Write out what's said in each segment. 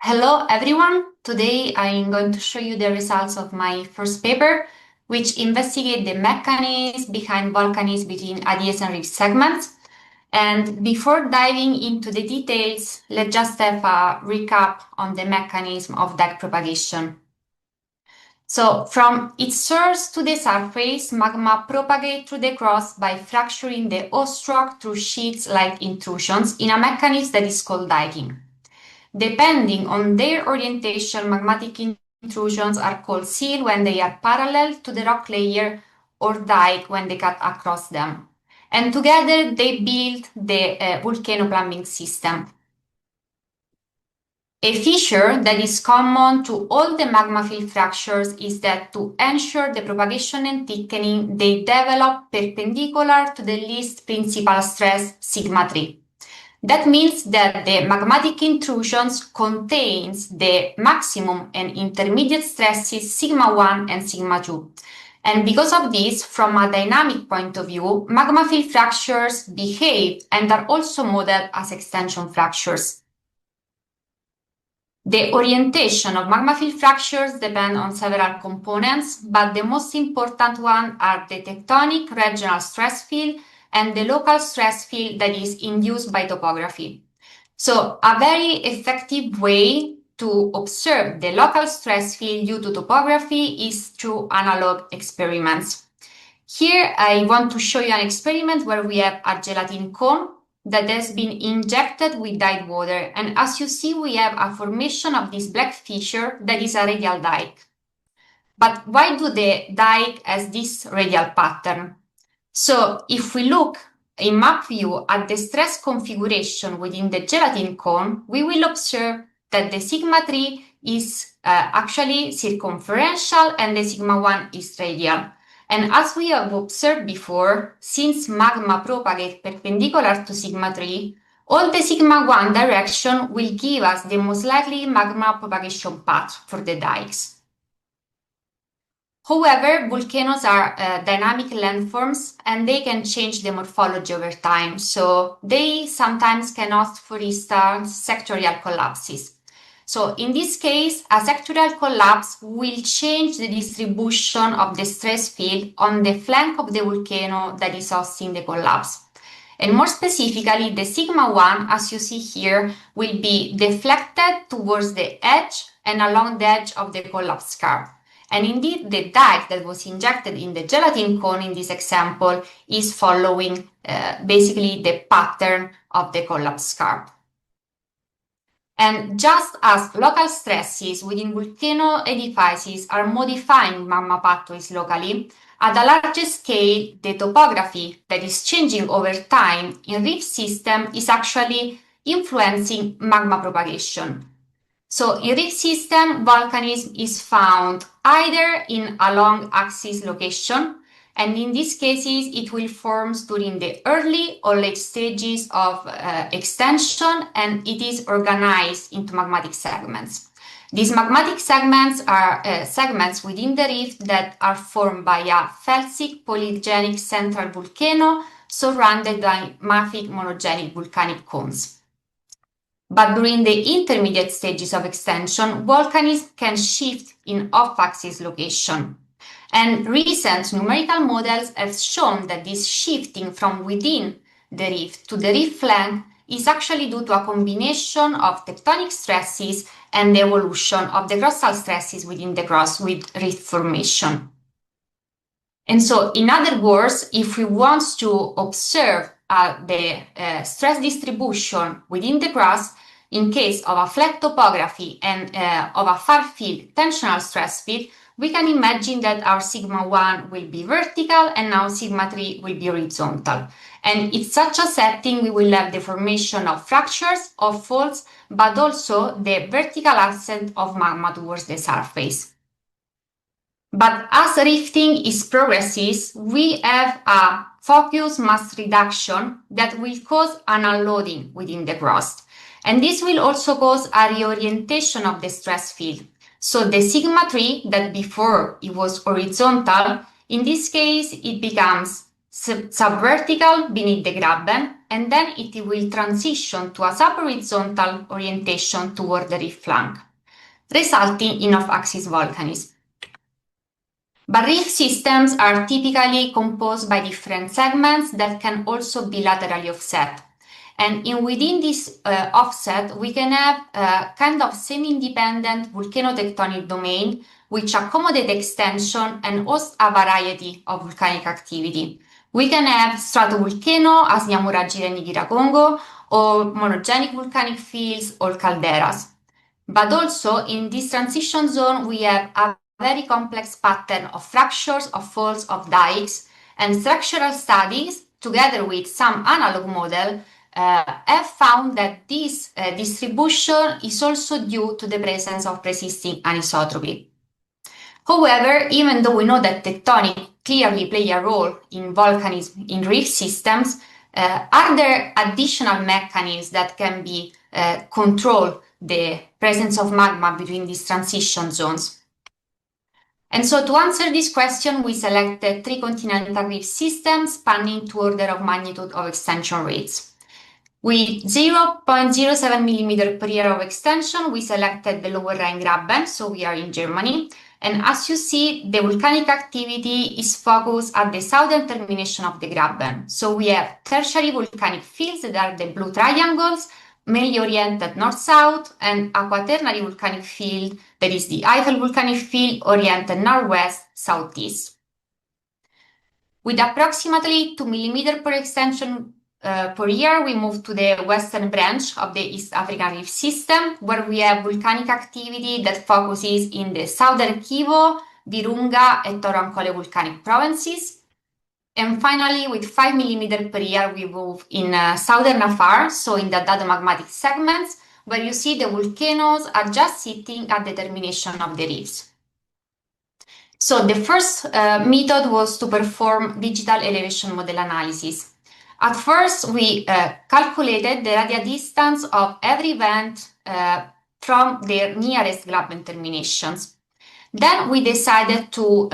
Hello everyone! Today I'm going to show you the results of my first paper, which investigate the mechanisms behind volcanism between adjacent reef segments. And before diving into the details, let's just have a recap on the mechanism of dike propagation. So from its source to the surface, magma propagates through the crust by fracturing the host rock through sheets-like intrusions in a mechanism that is called diking. Depending on their orientation, magmatic intrusions are called seal when they are parallel to the rock layer or dike when they cut across them. And together they build the volcano plumbing system. A feature that is common to all the magma field fractures is that to ensure the propagation and thickening, they develop perpendicular to the least principal stress, sigma 3. That means that the magmatic intrusions contains the maximum and intermediate stresses sigma 1 and sigma 2. And because of this, from a dynamic point of view, magma field fractures behave and are also modeled as extension fractures. The orientation of magma field fractures depend on several components, but the most important ones are the tectonic regional stress field and the local stress field that is induced by topography. So a very effective way to observe the local stress field due to topography is through analog experiments. Here I want to show you an experiment where we have a gelatin cone that has been injected with dyed water, and as you see we have a formation of this black fissure that is a radial dike. But why do the dike has this radial pattern? So if we look in map view at the stress configuration within the gelatin cone, we will observe that the sigma 3 is actually circumferential and the sigma 1 is radial. And as we have observed before, since magma propagates perpendicular to sigma 3, all the sigma 1 direction will give us the most likely magma propagation path for the dikes. However, volcanoes are dynamic landforms and they can change the morphology over time, so they sometimes can host, for instance, sectorial collapses. So in this case, a sectorial collapse will change the distribution of the stress field on the flank of the volcano that is hosting the collapse. And more specifically, the sigma 1, as you see here, will be deflected towards the edge and along the edge of the collapse curve. And indeed, the dike that was injected in the gelatin cone in this example is following basically the pattern of the collapse curve. And just as local stresses within volcano edifices are modifying magma pathways locally, at a larger scale, the topography that is changing over time in reef system is actually influencing magma propagation. So in reef system, volcanism is found either in a long axis location, and in these cases it will form during the early or late stages of extension, and it is organized into magmatic segments. These magmatic segments are segments within the reef that are formed by a felsic polygenic central volcano surrounded by mafic monogenic volcanic cones. But during the intermediate stages of extension, volcanism can shift in off-axis location. And recent numerical models have shown that this shifting from within the reef to the reef flank is actually due to a combination of tectonic stresses and the evolution of the crustal stresses within the crust with reef formation. And so, in other words, if we want to observe the stress distribution within the crust, in case of a flat topography and of a far field tensional stress field, we can imagine that our sigma 1 will be vertical and now sigma 3 will be horizontal. And in such a setting, we will have the formation of fractures, of faults, but also the vertical ascent of magma towards the surface. But as rifting is progresses, we have a focus mass reduction that will cause an unloading within the crust. And this will also cause a reorientation of the stress field. So the sigma 3 that before it was horizontal, in this case it becomes subvertical beneath the graben, and then it will transition to a sub-horizontal orientation toward the reef flank, resulting in off-axis volcanism. But reef systems are typically composed by different segments that can also be laterally offset. And within this offset, we can have a kind of semi-independent volcanotectonic domain, which accommodate extension and host a variety of volcanic activity. We can have stratovolcano, as Nyamuragira and Nigirakongo, or monogenic volcanic fields or calderas. But also in this transition zone, we have a very complex pattern of fractures, of faults, of dikes, and structural studies, together with some analog model, have found that this distribution is also due to the presence of persisting anisotropy. However, even though we know that tectonic clearly play a role in volcanism in reef systems, are there additional mechanisms that can be control the presence of magma between these transition zones? And so to answer this question, we selected 3 continental reef systems spanning 2 orders of magnitude of extension rates. With 0.07 millimeter per year of extension, we selected the Lower Rhine Graben, so we are in Germany. And as you see, the volcanic activity is focused at the southern termination of the Graben. So we have tertiary volcanic fields that are the blue triangles, mainly oriented north-south, and a quaternary volcanic field, that is the Eiffel volcanic field, oriented northwest-southeast. With approximately 2 millimeters per extension per year, we move to the western branch of the East African Reef System, where we have volcanic activity that focuses in the southern Kivu, Virunga, and Toro-Ankole volcanic provinces. And finally, with 5 millimeters per year, we move in southern Afar, so in the dadomagmatic segments, where you see the volcanoes are just sitting at the termination of the reefs. So the first method was to perform digital elevation model analysis. At first, we calculated the radial distance of every vent from their nearest Graben terminations. Then we decided to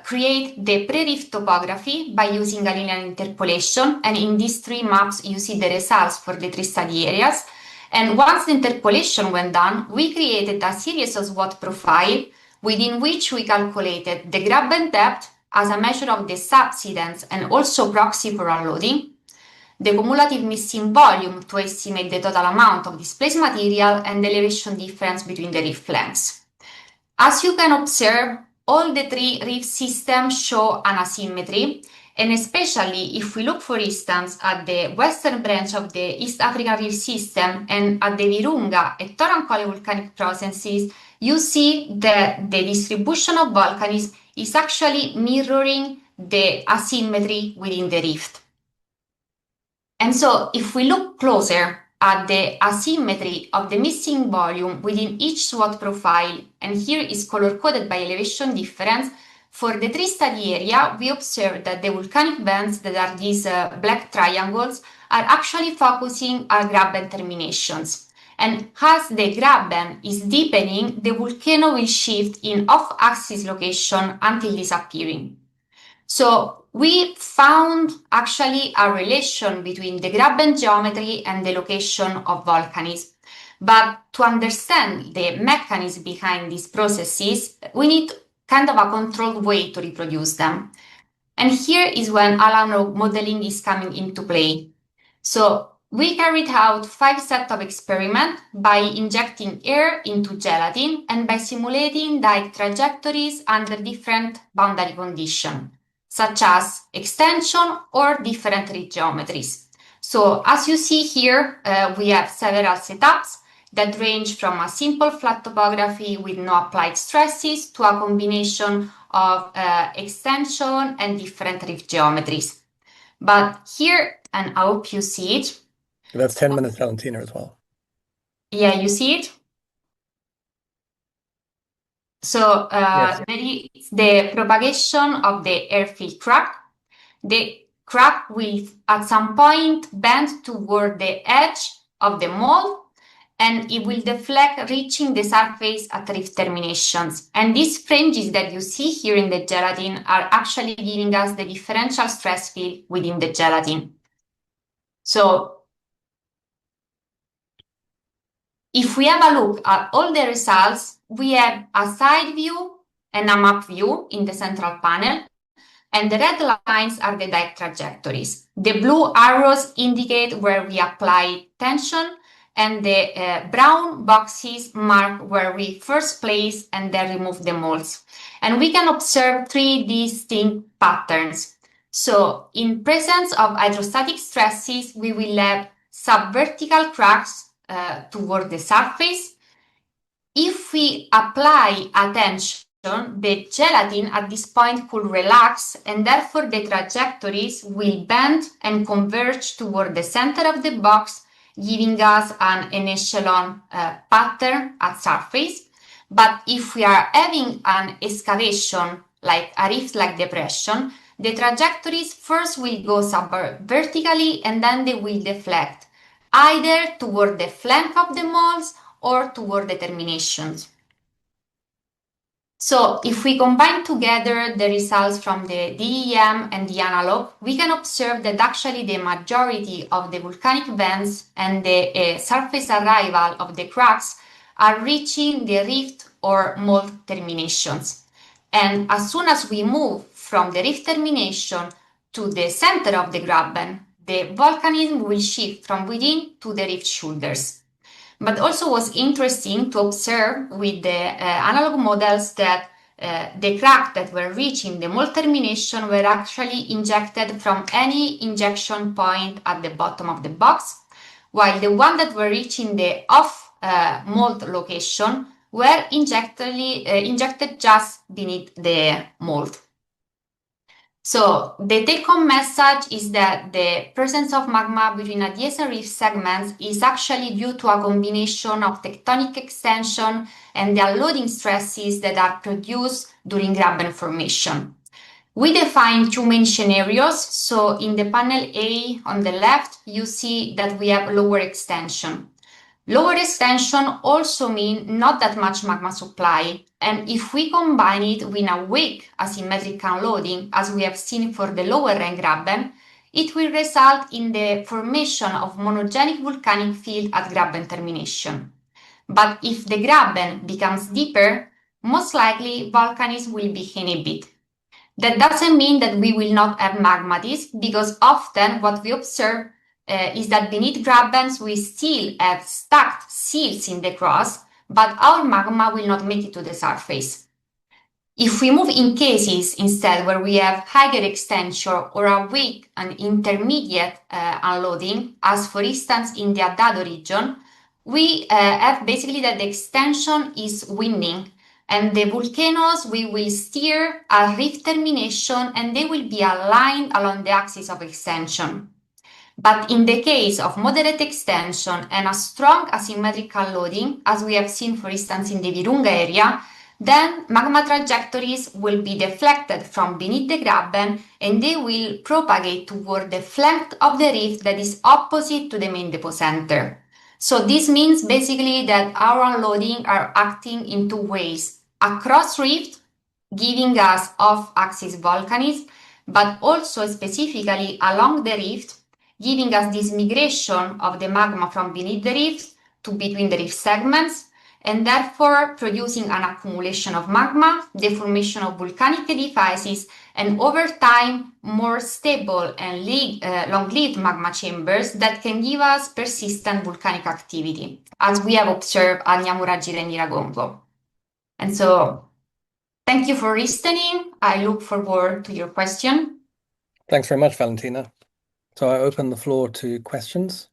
create the pre-reef topography by using a linear interpolation, and in these 3 maps you see the results for the 3 study areas. And once the interpolation went done, we created a series of SWOT profile within which we calculated the Graben depth as a measure of the subsidence and also proxy for unloading, the cumulative missing volume to estimate the total amount of displaced material, and the elevation difference between the reef flanks. As you can observe, all the 3 reef systems show an asymmetry, and especially if we look, for instance, at the western branch of the East African Reef System and at the Virunga and Toro-Ankole volcanic processes, you see that the distribution of volcanism is actually mirroring the asymmetry within the rift. And so if we look closer at the asymmetry of the missing volume within each SWOT profile, and here is color-coded by elevation difference, for the 3 study area, we observe that the volcanic vents that are these black triangles are actually focusing on Graben terminations. And as the Graben is deepening, the volcano will shift in off-axis location until disappearing. So we found actually a relation between the Graben geometry and the location of volcanism. But to understand the mechanism behind these processes, we need kind of a controlled way to reproduce them. And here is when analog modeling is coming into play. So we carried out 5 sets of experiments by injecting air into gelatin and by simulating dike trajectories under different boundary conditions, such as extension or different reef geometries. So as you see here, we have several setups that range from a simple flat topography with no applied stresses to a combination of extension and different reef geometries. But here, and I hope you see it. That's 10 minutes Valentina as well. Yeah, you see it? So Yes. there is the propagation of the airfield crack. The crack will at some point bend toward the edge of the mold, and it will deflect, reaching the surface at reef terminations. And these fringes that you see here in the gelatin are actually giving us the differential stress field within the gelatin. So if we have a look at all the results, we have a side view and a map view in the central panel, and the red lines are the dike trajectories. The blue arrows indicate where we apply tension, and the brown boxes mark where we first place and then remove the molds. And we can observe three distinct patterns. So in presence of hydrostatic stresses, we will have subvertical cracks toward the surface. If we apply a tension, the gelatin at this point could relax, and therefore the trajectories will bend and converge toward the center of the box, giving us an echelon pattern at surface. But if we are having an excavation, like a rift-like depression, the trajectories first will go vertically and then they will deflect, either toward the flank of the molds or toward the terminations. So if we combine together the results from the DEM and the analog, we can observe that actually the majority of the volcanic vents and the surface arrival of the cracks are reaching the rift or mold terminations. And as soon as we move from the rift termination to the center of the graben, the volcanism will shift from within to the rift shoulders. But also was interesting to observe with the analog models that the cracks that were reaching the mold termination were actually injected from any injection point at the bottom of the box, while the ones that were reaching the off mold location were injected just beneath the mold. So the take-home message is that the presence of magma between adjacent rift segments is actually due to a combination of tectonic extension and the unloading stresses that are produced during graben formation. We define two main scenarios. So in the panel A on the left, you see that we have lower extension. Lower extension also means not that much magma supply, and if we combine it with a weak asymmetric unloading, as we have seen for the lower rank graben, it will result in the formation of monogenic volcanic field at graben termination. But if the graben becomes deeper, most likely volcanism will be inhibited. That doesn't mean that we will not have magmatism, because often what we observe is that beneath grabens we still have stacked seals in the cross, but our magma will not make it to the surface. If we move in cases instead where we have higher extension or a weak and intermediate unloading, as for instance in the Addado region, we have basically that the extension is winning, and the volcanoes we will steer a rift termination and they will be aligned along the axis of extension. But in the case of moderate extension and a strong asymmetrical loading, as we have seen for instance in the Virunga area, then magma trajectories will be deflected from beneath the graben and they will propagate toward the flank of the rift that is opposite to the main depot center. So this means basically that our unloading are acting in two ways: across rift, giving us off-axis volcanism, but also specifically along the rift, giving us this migration of the magma from beneath the rift to between the rift segments, and therefore producing an accumulation of magma, the formation of volcanic edifices, and over time, more stable and long-lived magma chambers that can give us persistent volcanic activity, as we have observed at Nyamuragira and Nyiragongo. And so, thank you for listening. I look forward to your question. Thanks very much, Valentina. So I open the floor to questions.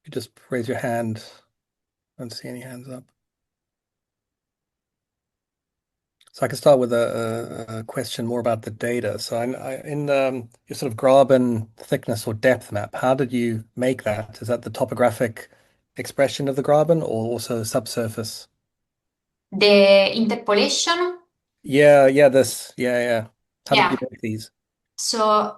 You just raise your hand. I don't see any hands up. So I can start with a question more about the data. So in your sort of graben thickness or depth map, how did you make that? Is that the topographic expression of the graben or also subsurface? The interpolation? Yeah. How did Yeah. you make these? So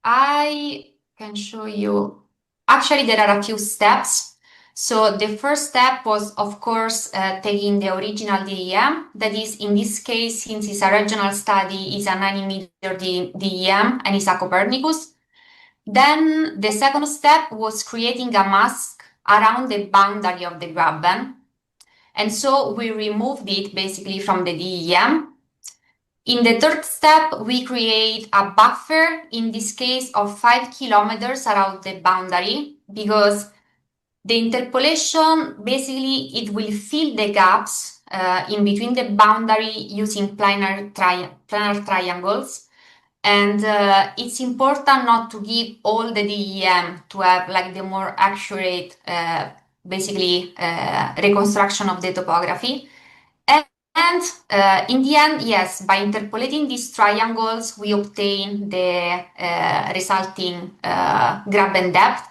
I can show you. Actually, there are a few steps. So the first step was, of course, taking the original DEM. That is, in this case, since it's a regional study, is a 9 mm DEM and it's a Copernicus. Then the second step was creating a mask around the boundary of the graben. And so we removed it basically from the DEM. In the third step, we create a buffer, in this case of 5 kilometers around the boundary, because the interpolation, basically, it will fill the gaps in between the boundary using planar triangles. And it's important not to give all the DEM to have like the more accurate, basically, reconstruction of the topography. And in the end, yes, by interpolating these triangles, we obtain the resulting graben depth.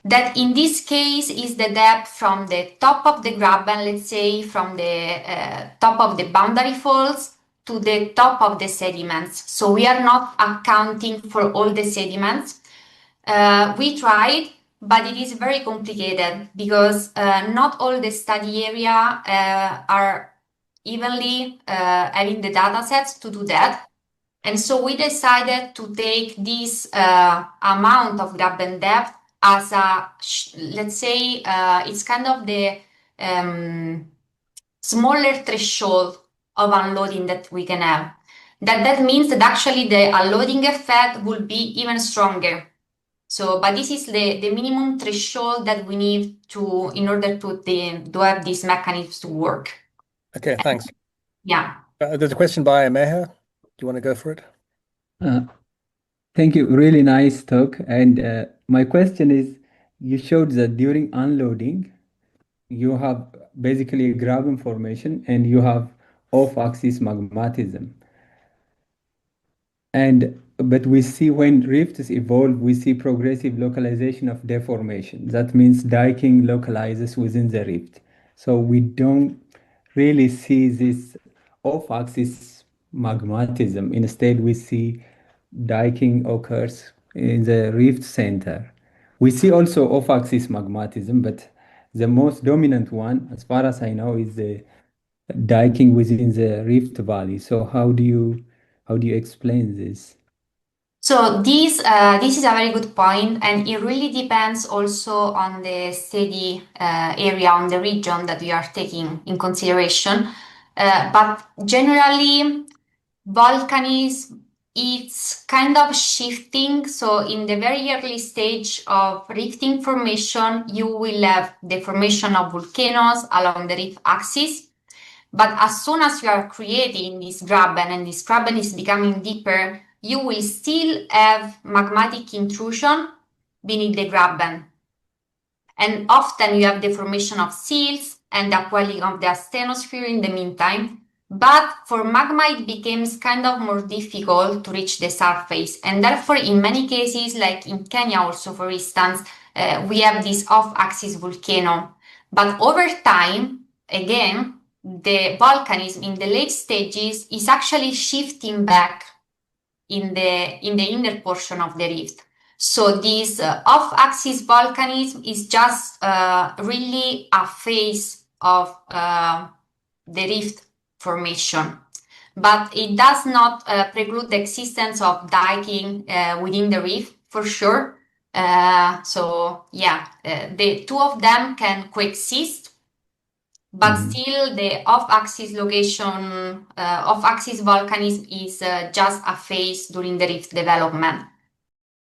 That in this case is the depth from the top of the graben, let's say from the top of the boundary folds to the top of the sediments. So we are not accounting for all the sediments. We tried, but it is very complicated because not all the study area are evenly having the data sets to do that. And so we decided to take this amount of graben depth as a, let's say, it's kind of the smaller threshold of unloading that we can have. That means that actually the unloading effect will be even stronger. So, but this is the minimum threshold that we need to in order to have these mechanisms to work. Okay, thanks. Yeah. There's a question by Meher. Do you want to go for it? Thank you. Really nice talk. And my question is, you showed that during unloading, you have basically a graben formation and you have off-axis magmatism. But we see when rifts evolve, we see progressive localization of deformation. That means diking localizes within the rift. So we don't really see this off-axis magmatism. Instead, we see diking occurs in the rift center. We see also off-axis magmatism, but the most dominant one, as far as I know, is the diking within the rift valley. So how do you explain this? So this is a very good point, and it really depends also on the study area, on the region that we are taking in consideration. But generally, volcanism it's kind of shifting. So in the very early stage of rifting formation, you will have the formation of volcanoes along the rift axis. But as soon as you are creating this graben and this graben is becoming deeper, you will still have magmatic intrusion beneath the graben. And often you have the formation of seals and the upwelling of the asthenosphere in the meantime. But for magma, it becomes kind of more difficult to reach the surface. And therefore, in many cases, like in Kenya also, for instance, we have this off-axis volcano. But over time, again, the volcanism in the late stages is actually shifting back in the inner portion of the rift. So this off-axis volcanism is just really a phase of the rift formation, but it does not preclude the existence of diking within the rift for sure. So yeah, the two of them can coexist, but still the off-axis location, off-axis volcanism is just a phase during the rift development.